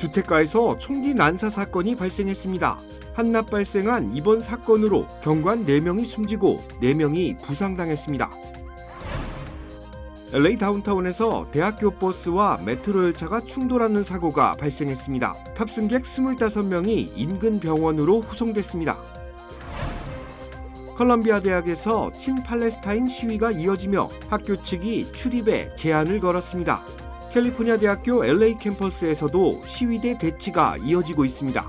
주택가에서 총기 난사 사건이 발생했습니다. 한낮 발생한 이번 사건으로 경관 4명이 숨지고 4명이 부상당했습니다. LA 다운타운에서 대학교 버스와 메트로 열차가 충돌하는 사고가 발생했습니다. 탑승객 25명이 인근 병원으로 후송됐습니다. 컬럼비아 대학에서 친팔레스타인 시위가 이어지며 학교 측이 출입에 제한을 걸었습니다. 캘리포니아 대학교 LA 캠퍼스에서도 시위대 대치가 이어지고 있습니다.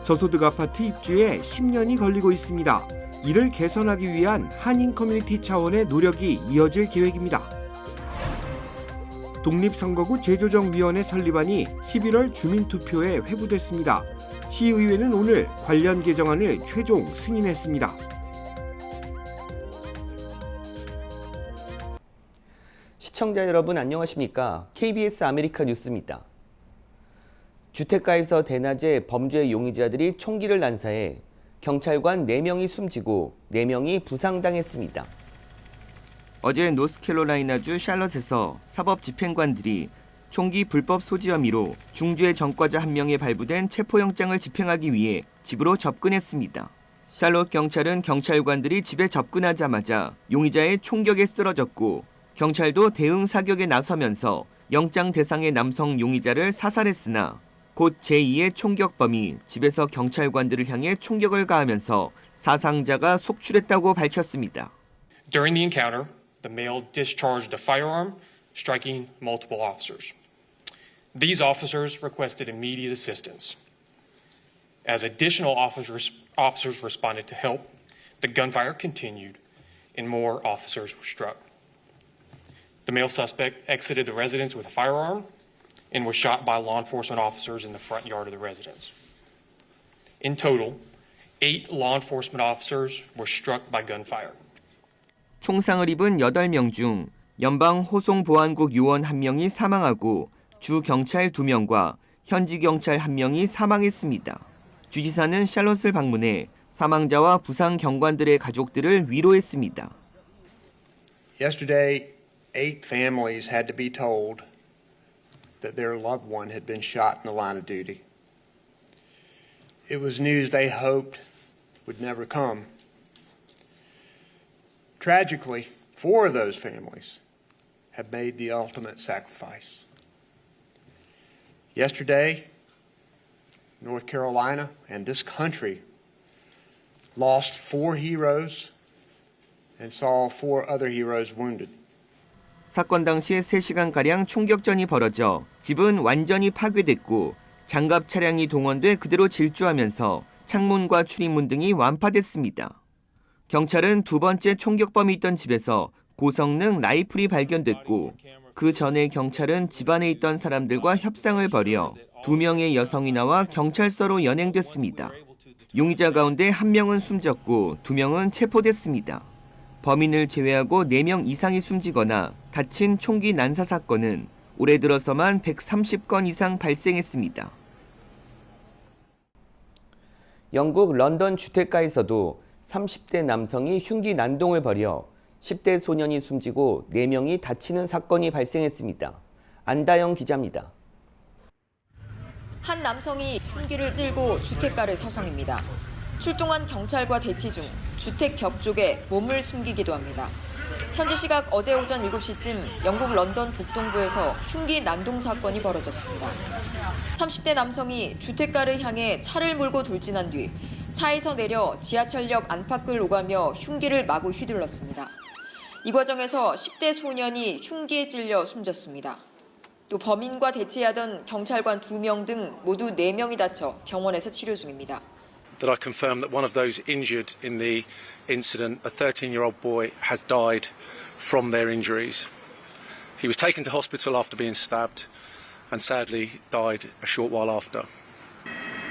저소득 아파트 입주에 10년이 걸리고 있습니다. 이를 개선하기 위한 한인 커뮤니티 차원의 노력이 이어질 계획입니다. 독립선거구 재조정위원회 설립안이 11월 주민투표에 회부됐습니다. 시의회는 오늘 관련 개정안을 최종 승인했습니다. 시청자 여러분 안녕하십니까? KBS 아메리카 뉴스입니다. 주택가에서 대낮에 범죄 용의자들이 총기를 난사해 경찰관 4명이 숨지고 4명이 부상당했습니다. 어제 노스캐롤라이나주 샬럿에서 사법집행관들이 총기 불법 소지 혐의로 중주의 전과자 1명에 발부된 체포영장을 집행하기 위해 집으로 접근했습니다. 샬럿 경찰은 경찰관들이 집에 접근하자마자 용의자의 총격에 쓰러졌고 경찰도 대응 사격에 나서면서 영장 대상의 남성 용의자를 사살했으나 곧 제2의 총격범이 집에서 경찰관들을 향해 총격을 가하면서 사상자가 속출했다고 밝혔습니다. During the encounter, the male discharged a firearm, striking multiple officers. These officers requested immediate assistance. As additional officers responded to help, the gunfire continued and more officers were struck. The male suspect exited the residence with a firearm and was shot by law enforcement officers in the front yard of the residence. In total, 8 law enforcement officers were struck by gunfire. 총상을 입은 8명 중 연방호송보안국 요원 1명이 사망하고 주 경찰 2명과 현지 경찰 1명이 사망했습니다. 주지사는 샬롯을 방문해 사망자와 부상 경관들의 가족들을 위로했습니다. Yesterday, 8 families had to be told that their loved one had been shot in the line of duty. It was news they hoped would never come. Tragically, 4 of those families have made the ultimate sacrifice. Yesterday, North Carolina and this country lost 4 heroes and saw 4 other heroes wounded. 사건 당시 3시간가량 총격전이 벌어져 집은 완전히 파괴됐고 장갑 차량이 동원돼 그대로 질주하면서 창문과 출입문 등이 완파됐습니다. 경찰은 2번째 총격범이 있던 집에서 고성능 라이플이 발견됐고 그 전에 경찰은 집안에 있던 사람들과 협상을 벌여 2명의 여성이 나와 경찰서로 연행됐습니다. 용의자 가운데 1명은 숨졌고 2명은 체포됐습니다. 범인을 제외하고 4명 이상이 숨지거나 다친 총기 난사 사건은 올해 들어서만 130건 이상 발생했습니다. 영국 런던 주택가에서도 30대 남성이 흉기 난동을 벌여 10대 소년이 숨지고 4명이 다치는 사건이 발생했습니다. 안다영 기자입니다. 한 남성이 흉기를 들고 주택가를 서성입니다. 출동한 경찰과 대치 중 주택 벽 쪽에 몸을 숨기기도 합니다. 현지 시각 어제 오전 7시쯤 영국 런던 북동부에서 흉기 난동 사건이 벌어졌습니다. 30대 남성이 주택가를 향해 차를 몰고 돌진한 뒤 차에서 내려 지하철역 안팎을 오가며 흉기를 마구 휘둘렀습니다. 이 과정에서 10대 소년이 흉기에 찔려 숨졌습니다. 또 범인과 대치하던 경찰관 2명 등 모두 4명이 다쳐 병원에서 치료 중입니다. That I confirm that one of those injured in the incident, a 13-year-old boy, has died from their injuries. He was taken to hospital after being stabbed and sadly died a short while after.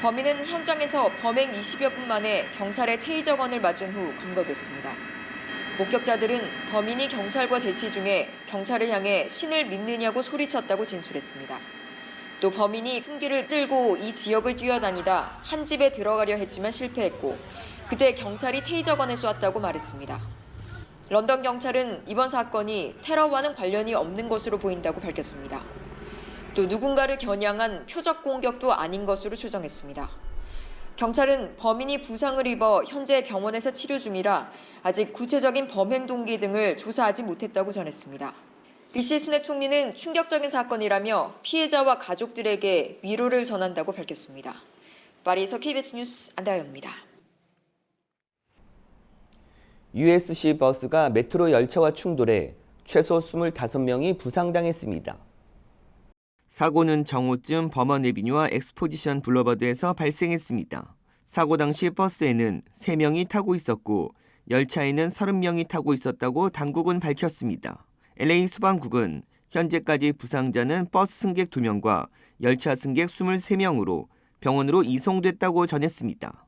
범인은 현장에서 범행 20여 분 만에 경찰의 테이저건을 맞은 후 검거됐습니다. 목격자들은 범인이 경찰과 대치 중에 경찰을 향해 신을 믿느냐고 소리쳤다고 진술했습니다. 또 범인이 흉기를 들고 이 지역을 뛰어다니다 한 집에 들어가려 했지만 실패했고 그때 경찰이 테이저건을 쏘았다고 말했습니다. 런던 경찰은 이번 사건이 테러와는 관련이 없는 것으로 보인다고 밝혔습니다. 또 누군가를 겨냥한 표적 공격도 아닌 것으로 추정했습니다. 경찰은 범인이 부상을 입어 현재 병원에서 치료 중이라 아직 구체적인 범행 동기 등을 조사하지 못했다고 전했습니다. 리시 수넥 총리는 충격적인 사건이라며 피해자와 가족들에게 위로를 전한다고 밝혔습니다. 파리에서 KBS 뉴스 안다영입니다. USC 버스가 메트로 열차와 충돌해 최소 25명이 부상당했습니다. 사고는 정오쯤 버먼 에비뉴와 엑스포지션 블러버드에서 발생했습니다. 사고 당시 버스에는 3명이 타고 있었고 열차에는 30명이 타고 있었다고 당국은 밝혔습니다. LA 소방국은 현재까지 부상자는 버스 승객 2명과 열차 승객 23명으로 병원으로 이송됐다고 전했습니다.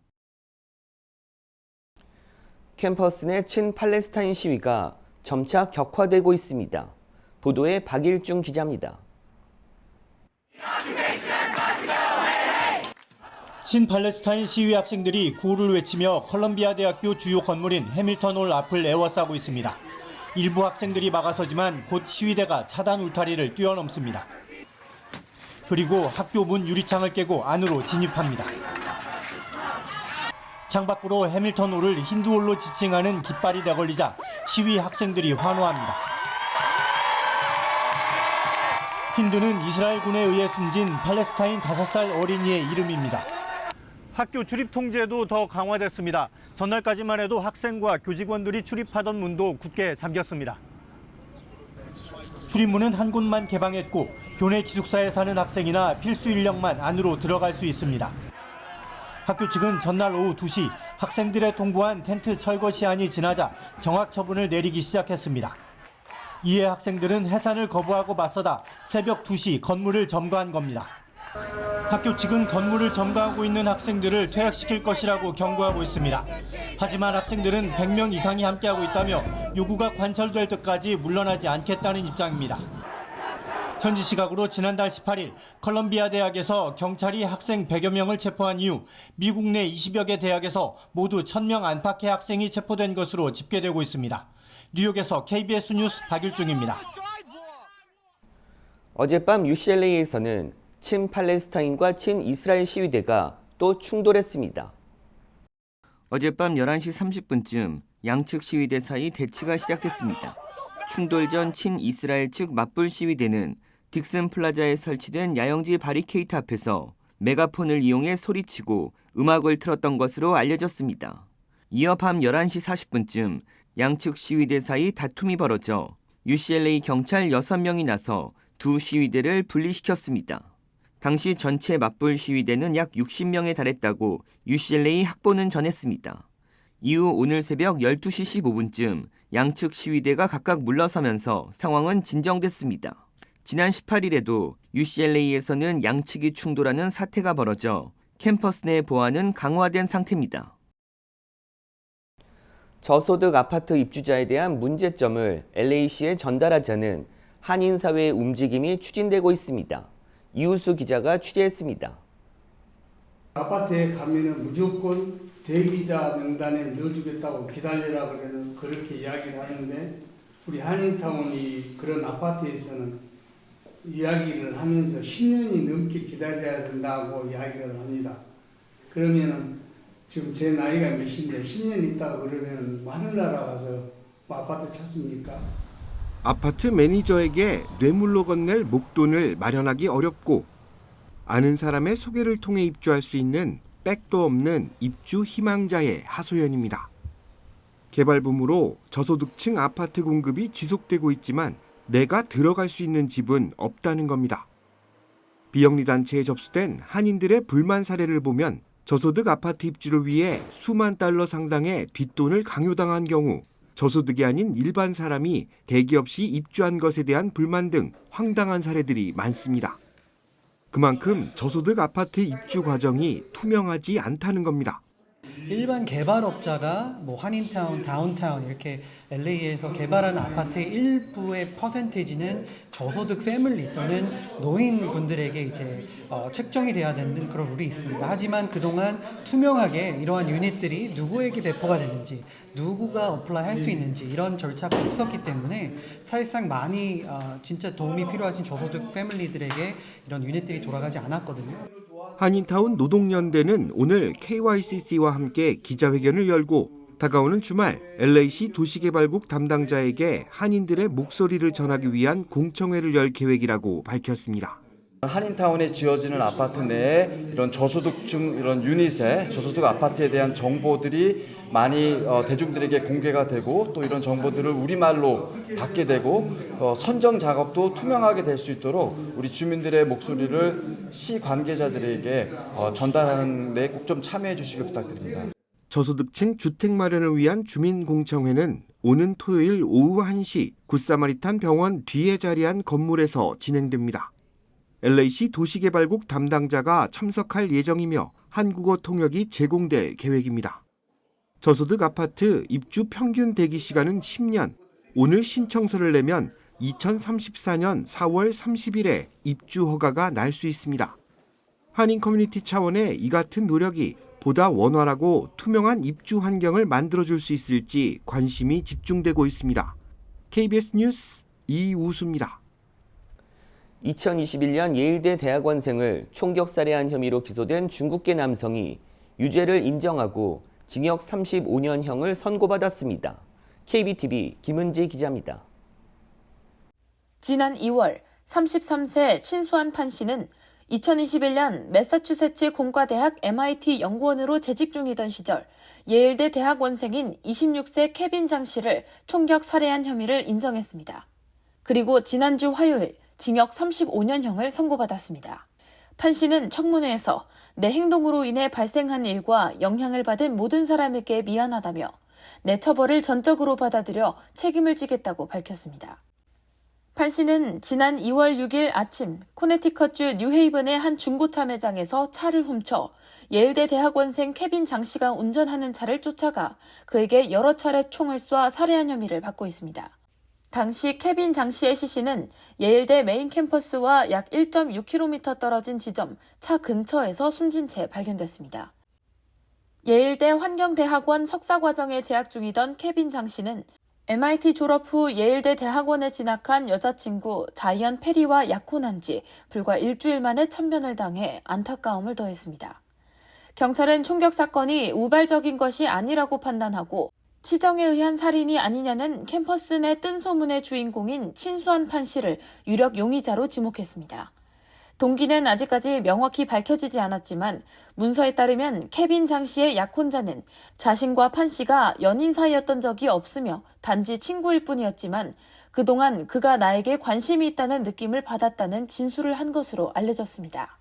캠퍼스 내 친팔레스타인 시위가 점차 격화되고 있습니다. 보도에 박일중 기자입니다. 친팔레스타인 시위 학생들이 구호를 외치며 컬럼비아 대학교 주요 건물인 해밀턴 홀 앞을 에워싸고 있습니다. 일부 학생들이 막아서지만 곧 시위대가 차단 울타리를 뛰어넘습니다. 그리고 학교 문 유리창을 깨고 안으로 진입합니다. 창밖으로 해밀턴 홀을 힌두홀로 지칭하는 깃발이 내걸리자 시위 학생들이 환호합니다. 힌두는 이스라엘군에 의해 숨진 팔레스타인 5살 어린이의 이름입니다. 학교 출입 통제도 더 강화됐습니다. 전날까지만 해도 학생과 교직원들이 출입하던 문도 굳게 잠겼습니다. 출입문은 한 곳만 개방했고 교내 기숙사에 사는 학생이나 필수 인력만 안으로 들어갈 수 있습니다. 학교 측은 전날 오후 2시 학생들의 통보한 텐트 철거 시한이 지나자 정학 처분을 내리기 시작했습니다. 이에 학생들은 해산을 거부하고 맞서다 새벽 2시 건물을 점거한 겁니다. 학교 측은 건물을 점거하고 있는 학생들을 퇴학시킬 것이라고 경고하고 있습니다. 하지만 학생들은 100명 이상이 함께하고 있다며 요구가 관철될 때까지 물러나지 않겠다는 입장입니다. 현지 시각으로 지난달 18일 컬럼비아 대학에서 경찰이 학생 100여 명을 체포한 이후 미국 내 20여 개 대학에서 모두 1000명 안팎의 학생이 체포된 것으로 집계되고 있습니다. 뉴욕에서 KBS 뉴스 박일중입니다. 어젯밤 UCLA에서는 친팔레스타인과 친이스라엘 시위대가 또 충돌했습니다. 어젯밤 11시 30분쯤 양측 시위대 사이 대치가 시작됐습니다. 충돌 전 친이스라엘 측 맞불 시위대는 딕슨 플라자에 설치된 야영지 바리케이트 앞에서 메가폰을 이용해 소리치고 음악을 틀었던 것으로 알려졌습니다. 이어 밤 11시 40분쯤 양측 시위대 사이 다툼이 벌어져 UCLA 경찰 6명이 나서 두 시위대를 분리시켰습니다. 당시 전체 맞불 시위대는 약 60명에 달했다고 UCLA 학보는 전했습니다. 이후 오늘 새벽 12시 15분쯤 양측 시위대가 각각 물러서면서 상황은 진정됐습니다. 지난 18일에도 UCLA에서는 양측이 충돌하는 사태가 벌어져 캠퍼스 내 보안은 강화된 상태입니다. 저소득 아파트 입주자에 대한 문제점을 LA시에 전달하자는 한인사회의 움직임이 추진되고 있습니다. 이우수 기자가 취재했습니다. 아파트에 가면은 무조건 대기자 명단에 넣어주겠다고 기다리라 그러는 그렇게 이야기를 하는데 우리 한인타운이 그런 아파트에서는 이야기를 하면서 10년이 넘게 기다려야 된다고 이야기를 합니다. 그러면은 지금 제 나이가 몇인데 10년 있다가 그러면 하늘나라 가서 아파트 찾습니까? 아파트 매니저에게 뇌물로 건넬 목돈을 마련하기 어렵고 아는 사람의 소개를 통해 입주할 수 있는 백도 없는 입주 희망자의 하소연입니다. 개발붐으로 저소득층 아파트 공급이 지속되고 있지만 내가 들어갈 수 있는 집은 없다는 겁니다. 비영리 단체에 접수된 한인들의 불만 사례를 보면 저소득 아파트 입주를 위해 수만 달러 상당의 뒷돈을 강요당한 경우 저소득이 아닌 일반 사람이 대기업 시 입주한 것에 대한 불만 등 황당한 사례들이 많습니다. 그만큼 저소득 아파트 입주 과정이 투명하지 않다는 겁니다. 일반 개발업자가 뭐 한인타운, 다운타운 이렇게 LA에서 개발하는 아파트의 일부의 퍼센테이지는 저소득 패밀리 또는 노인분들에게 이제 책정이 돼야 되는 그런 룰이 있습니다. 하지만 그동안 투명하게 이러한 유닛들이 누구에게 배포가 되는지, 누구가 어플라이 할 수 있는지 이런 절차가 없었기 때문에 사실상 많이 진짜 도움이 필요하신 저소득 패밀리들에게 이런 유닛들이 돌아가지 않았거든요. 한인타운 노동연대는 오늘 KYCC와 함께 기자회견을 열고 다가오는 주말 LA시 도시개발국 담당자에게 한인들의 목소리를 전하기 위한 공청회를 열 계획이라고 밝혔습니다. 한인타운에 지어지는 아파트 내에 이런 저소득층 이런 유닛에 저소득 아파트에 대한 정보들이 많이 대중들에게 공개가 되고 또 이런 정보들을 우리말로 받게 되고 선정 작업도 투명하게 될 수 있도록 우리 주민들의 목소리를 시 관계자들에게 전달하는 데 꼭 좀 참여해 주시길 부탁드립니다. 저소득층 주택 마련을 위한 주민공청회는 오는 토요일 오후 1시 굿사마리탄 병원 뒤에 자리한 건물에서 진행됩니다. LA시 도시개발국 담당자가 참석할 예정이며 한국어 통역이 제공될 계획입니다. 저소득 아파트 입주 평균 대기 시간은 10년, 오늘 신청서를 내면 2034년 4월 30일에 입주 허가가 날 수 있습니다. 한인 커뮤니티 차원의 이 같은 노력이 보다 원활하고 투명한 입주 환경을 만들어줄 수 있을지 관심이 집중되고 있습니다. KBS 뉴스 이우수입니다. 2021년 예일대 대학원생을 총격 살해한 혐의로 기소된 중국계 남성이 유죄를 인정하고 징역 35년형을 선고받았습니다. KBTV 김은지 기자입니다. 지난 2월 33세 친수한 판 씨는 2021년 매사추세츠 공과대학 MIT 연구원으로 재직 중이던 시절 예일대 대학원생인 26세 케빈 장 씨를 총격 살해한 혐의를 인정했습니다. 그리고 지난주 화요일 징역 35년형을 선고받았습니다. 판 씨는 청문회에서 내 행동으로 인해 발생한 일과 영향을 받은 모든 사람에게 미안하다며 내 처벌을 전적으로 받아들여 책임을 지겠다고 밝혔습니다. 판 씨는 지난 2월 6일 아침 코네티컷주 뉴헤이븐의 한 중고차 매장에서 차를 훔쳐 예일대 대학원생 케빈 장 씨가 운전하는 차를 쫓아가 그에게 여러 차례 총을 쏴 살해한 혐의를 받고 있습니다. 당시 케빈 장 씨의 시신은 예일대 메인 캠퍼스와 약 1.6km 떨어진 지점 차 근처에서 숨진 채 발견됐습니다. 예일대 환경대학원 석사과정에 재학 중이던 케빈 장 씨는 MIT 졸업 후 예일대 대학원에 진학한 여자친구 자이언 페리와 약혼한 지 불과 일주일 만에 참변을 당해 안타까움을 더했습니다. 경찰은 총격 사건이 우발적인 것이 아니라고 판단하고 치정에 의한 살인이 아니냐는 캠퍼스 내 뜬 소문의 주인공인 친수한 판 씨를 유력 용의자로 지목했습니다. 동기는 아직까지 명확히 밝혀지지 않았지만 문서에 따르면 케빈 장 씨의 약혼자는 자신과 판 씨가 연인 사이였던 적이 없으며 단지 친구일 뿐이었지만 그동안 그가 나에게 관심이 있다는 느낌을 받았다는 진술을 한 것으로 알려졌습니다.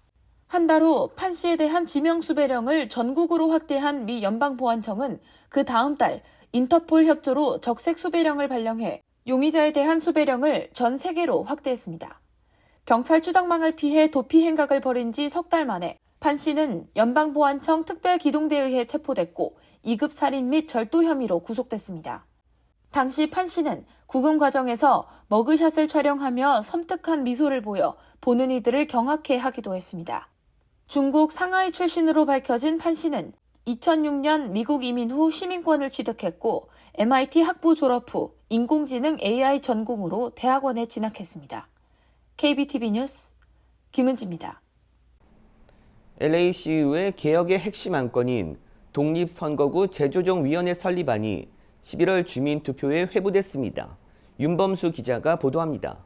한 달 후 판 씨에 대한 지명 수배령을 전국으로 확대한 미 연방보안청은 그 다음 달 인터폴 협조로 적색 수배령을 발령해 용의자에 대한 수배령을 전 세계로 확대했습니다. 경찰 추적망을 피해 도피 행각을 벌인 지 석 달 만에 판 씨는 연방보안청 특별기동대에 의해 체포됐고 2급 살인 및 절도 혐의로 구속됐습니다. 당시 판 씨는 구금 과정에서 머그샷을 촬영하며 섬뜩한 미소를 보여 보는 이들을 경악해 하기도 했습니다. 중국 상하이 출신으로 밝혀진 판 씨는 2006년 미국 이민 후 시민권을 취득했고 MIT 학부 졸업 후 인공지능 AI 전공으로 대학원에 진학했습니다. KBTV 뉴스 김은지입니다. LA시의회 개혁의 핵심 안건인 독립선거구 재조정위원회 설립안이 11월 주민투표에 회부됐습니다. 윤범수 기자가 보도합니다.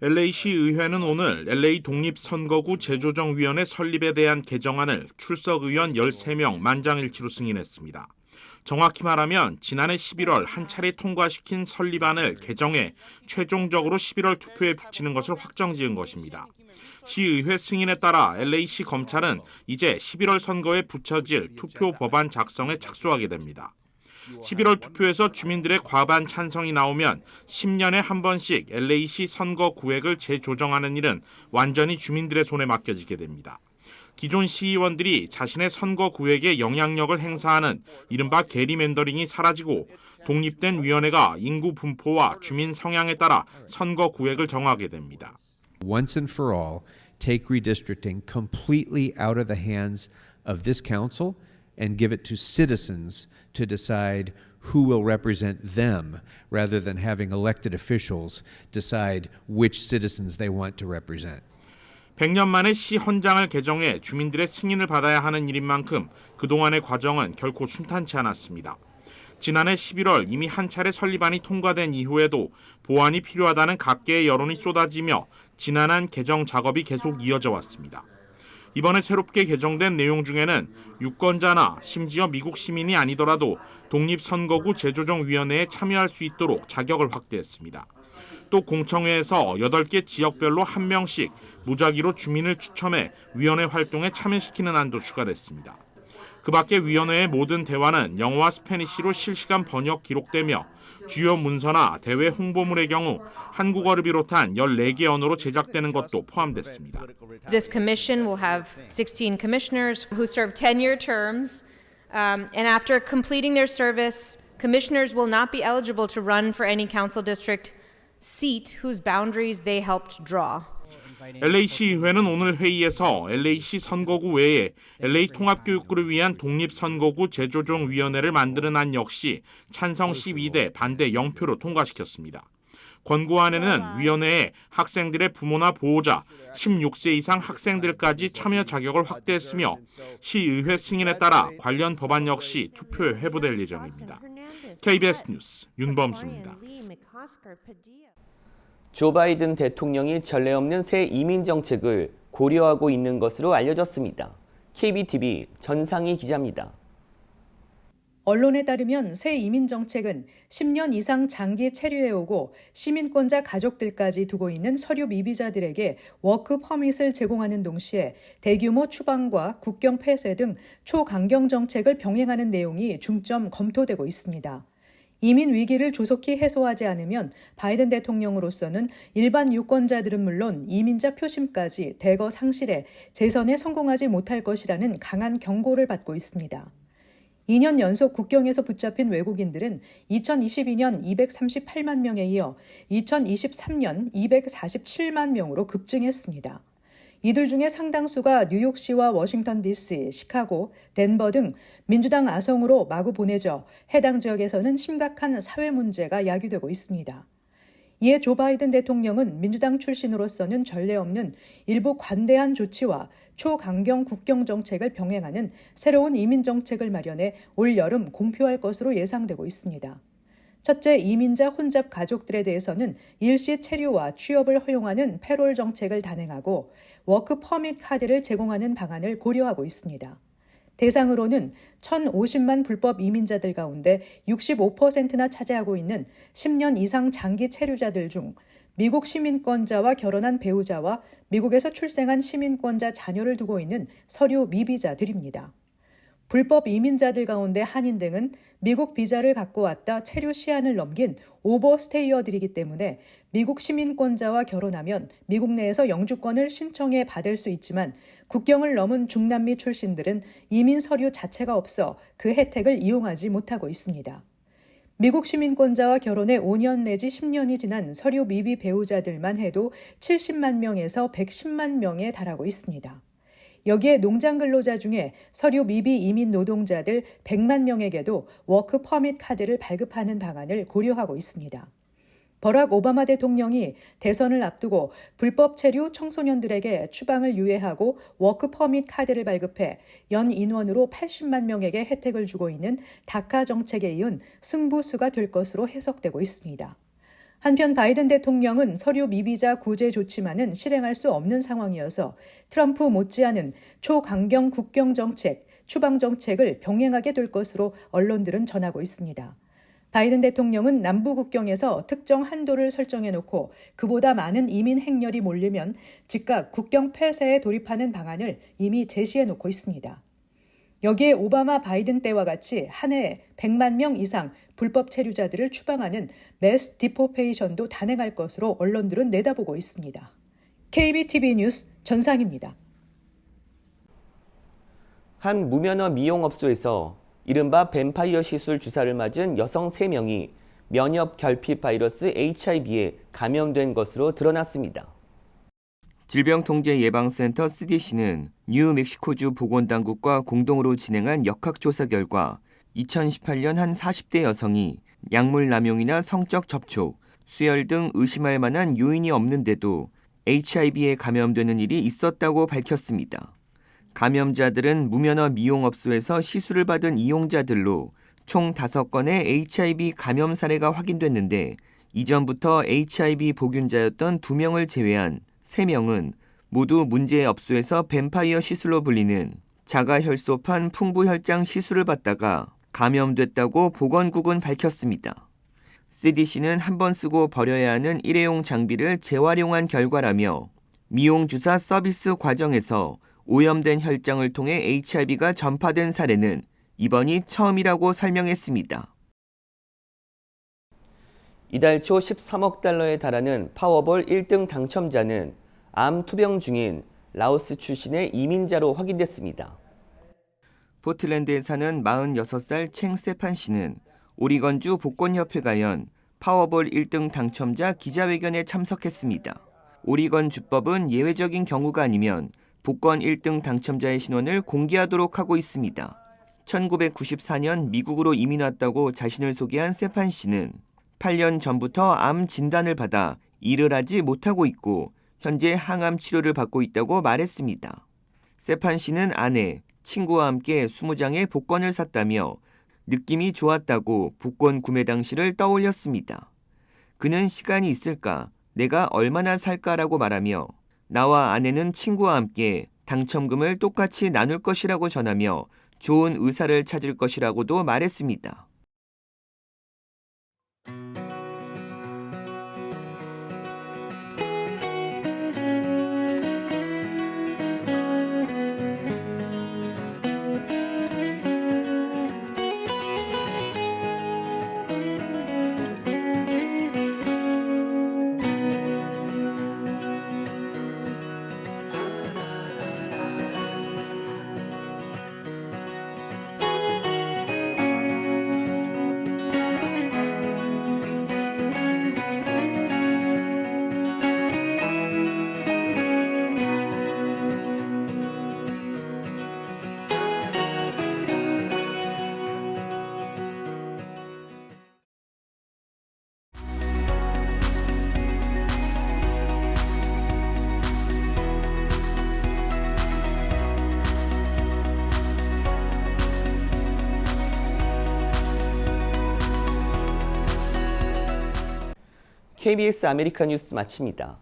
LA시 의회는 오늘 LA 독립선거구 재조정위원회 설립에 대한 개정안을 출석 의원 13명 만장일치로 승인했습니다. 정확히 말하면 지난해 11월 한 차례 통과시킨 설립안을 개정해 최종적으로 11월 투표에 붙이는 것을 확정지은 것입니다. 시의회 승인에 따라 LA시 검찰은 이제 11월 선거에 붙여질 투표 법안 작성에 착수하게 됩니다. 11월 투표에서 주민들의 과반 찬성이 나오면 10년에 한 번씩 LA시 선거 구획을 재조정하는 일은 완전히 주민들의 손에 맡겨지게 됩니다. 기존 시의원들이 자신의 선거 구획에 영향력을 행사하는 이른바 게리맨더링이 사라지고 독립된 위원회가 인구 분포와 주민 성향에 따라 선거 구획을 정하게 됩니다. Once and for all, take redistricting completely out of the hands of this council and give it to citizens to decide who will represent them rather than having elected officials decide which citizens they want to represent. 100년 만에 시 헌장을 개정해 주민들의 승인을 받아야 하는 일인 만큼 그동안의 과정은 결코 순탄치 않았습니다. 지난해 11월 이미 한 차례 설립안이 통과된 이후에도 보완이 필요하다는 각계의 여론이 쏟아지며 지난한 개정 작업이 계속 이어져 왔습니다. 이번에 새롭게 개정된 내용 중에는 유권자나 심지어 미국 시민이 아니더라도 독립선거구 재조정위원회에 참여할 수 있도록 자격을 확대했습니다. 또 공청회에서 8개 지역별로 1명씩 무작위로 주민을 추첨해 위원회 활동에 참여시키는 안도 추가됐습니다. 그 밖에 위원회의 모든 대화는 영어와 스페니쉬로 실시간 번역 기록되며 주요 문서나 대회 홍보물의 경우 한국어를 비롯한 14개 언어로 제작되는 것도 포함됐습니다. This commission will have 16 commissioners who serve 10-year terms, and after completing their service, commissioners will not be eligible to run for any council district seat whose boundaries they helped draw. LA시의회는 오늘 회의에서 LA시 선거구 외에 LA 통합교육구를 위한 독립선거구 재조정위원회를 만드는 안 역시 찬성 12대 반대 0표로 통과시켰습니다. 권고안에는 위원회에 학생들의 부모나 보호자, 16세 이상 학생들까지 참여 자격을 확대했으며 시의회 승인에 따라 관련 법안 역시 투표에 회부될 예정입니다. KBS 뉴스 윤범수입니다. 조 바이든 대통령이 전례 없는 새 이민 정책을 고려하고 있는 것으로 알려졌습니다. KBTV 전상희 기자입니다. 언론에 따르면 새 이민 정책은 10년 이상 장기 체류해오고 시민권자 가족들까지 두고 있는 서류 미비자들에게 워크 퍼밋을 제공하는 동시에 대규모 추방과 국경 폐쇄 등 초강경 정책을 병행하는 내용이 중점 검토되고 있습니다. 이민 위기를 조속히 해소하지 않으면 바이든 대통령으로서는 일반 유권자들은 물론 이민자 표심까지 대거 상실해 재선에 성공하지 못할 것이라는 강한 경고를 받고 있습니다. 2년 연속 국경에서 붙잡힌 외국인들은 2022년 238만 명에 이어 2023년 247만 명으로 급증했습니다. 이들 중에 상당수가 뉴욕시와 워싱턴 DC, 시카고, 덴버 등 민주당 아성으로 마구 보내져 해당 지역에서는 심각한 사회 문제가 야기되고 있습니다. 이에 조 바이든 대통령은 민주당 출신으로서는 전례 없는 일부 관대한 조치와 초강경 국경 정책을 병행하는 새로운 이민 정책을 마련해 올 여름 공표할 것으로 예상되고 있습니다. 첫째, 이민자 혼잡 가족들에 대해서는 일시 체류와 취업을 허용하는 패롤 정책을 단행하고 워크 퍼밋 카드를 제공하는 방안을 고려하고 있습니다. 대상으로는 1,050만 불법 이민자들 가운데 65%나 차지하고 있는 10년 이상 장기 체류자들 중 미국 시민권자와 결혼한 배우자와 미국에서 출생한 시민권자 자녀를 두고 있는 서류 미비자들입니다. 불법 이민자들 가운데 한인 등은 미국 비자를 갖고 왔다 체류 시한을 넘긴 오버스테이어들이기 때문에 미국 시민권자와 결혼하면 미국 내에서 영주권을 신청해 받을 수 있지만 국경을 넘은 중남미 출신들은 이민 서류 자체가 없어 그 혜택을 이용하지 못하고 있습니다. 미국 시민권자와 결혼해 5년 내지 10년이 지난 서류 미비 배우자들만 해도 70만 명에서 110만 명에 달하고 있습니다. 여기에 농장 근로자 중에 서류 미비 이민 노동자들 100만 명에게도 워크 퍼밋 카드를 발급하는 방안을 고려하고 있습니다. 버락 오바마 대통령이 대선을 앞두고 불법 체류 청소년들에게 추방을 유예하고 워크 퍼밋 카드를 발급해 연 인원으로 80만 명에게 혜택을 주고 있는 다카 정책에 이은 승부수가 될 것으로 해석되고 있습니다. 한편 바이든 대통령은 서류 미비자 구제 조치만은 실행할 수 없는 상황이어서 트럼프 못지않은 초강경 국경 정책, 추방 정책을 병행하게 될 것으로 언론들은 전하고 있습니다. 바이든 대통령은 남부 국경에서 특정 한도를 설정해놓고 그보다 많은 이민 행렬이 몰리면 즉각 국경 폐쇄에 돌입하는 방안을 이미 제시해놓고 있습니다. 여기에 오바마 바이든 때와 같이 한 해에 100만 명 이상 불법 체류자들을 추방하는 매스 디포페이션도 단행할 것으로 언론들은 내다보고 있습니다. KBTV 뉴스 전상입니다. 한 무면허 미용업소에서 이른바 뱀파이어 시술 주사를 맞은 여성 3명이 면역 결핍 바이러스 HIV에 감염된 것으로 드러났습니다. 질병통제예방센터 CDC는 뉴멕시코주 보건당국과 공동으로 진행한 역학조사 결과 2018년 한 40대 여성이 약물 남용이나 성적 접촉, 수혈 등 의심할 만한 요인이 없는데도 HIV에 감염되는 일이 있었다고 밝혔습니다. 감염자들은 무면허 미용업소에서 시술을 받은 이용자들로 총 5건의 HIV 감염 사례가 확인됐는데 이전부터 HIV 보균자였던 2명을 제외한 3명은 모두 문제의 업소에서 뱀파이어 시술로 불리는 자가혈소판 풍부혈장 시술을 받다가 감염됐다고 보건국은 밝혔습니다. CDC는 한 번 쓰고 버려야 하는 일회용 장비를 재활용한 결과라며 미용주사 서비스 과정에서 오염된 혈장을 통해 HIV가 전파된 사례는 이번이 처음이라고 설명했습니다. 이달 초 13억 달러에 달하는 파워볼 1등 당첨자는 암 투병 중인 라오스 출신의 이민자로 확인됐습니다. 포틀랜드에 사는 46살 챙 세판 씨는 오리건주 복권협회가 연 파워볼 1등 당첨자 기자회견에 참석했습니다. 오리건 주법은 예외적인 경우가 아니면 복권 1등 당첨자의 신원을 공개하도록 하고 있습니다. 1994년 미국으로 이민 왔다고 자신을 소개한 세판 씨는 8년 전부터 암 진단을 받아 일을 하지 못하고 있고 현재 항암 치료를 받고 있다고 말했습니다. 세판 씨는 아내, 친구와 함께 20장의 복권을 샀다며 느낌이 좋았다고 복권 구매 당시를 떠올렸습니다. 그는 시간이 있을까, 내가 얼마나 살까라고 말하며 나와 아내는 친구와 함께 당첨금을 똑같이 나눌 것이라고 전하며 좋은 의사를 찾을 것이라고도 말했습니다. KBS 아메리카 뉴스 마칩니다.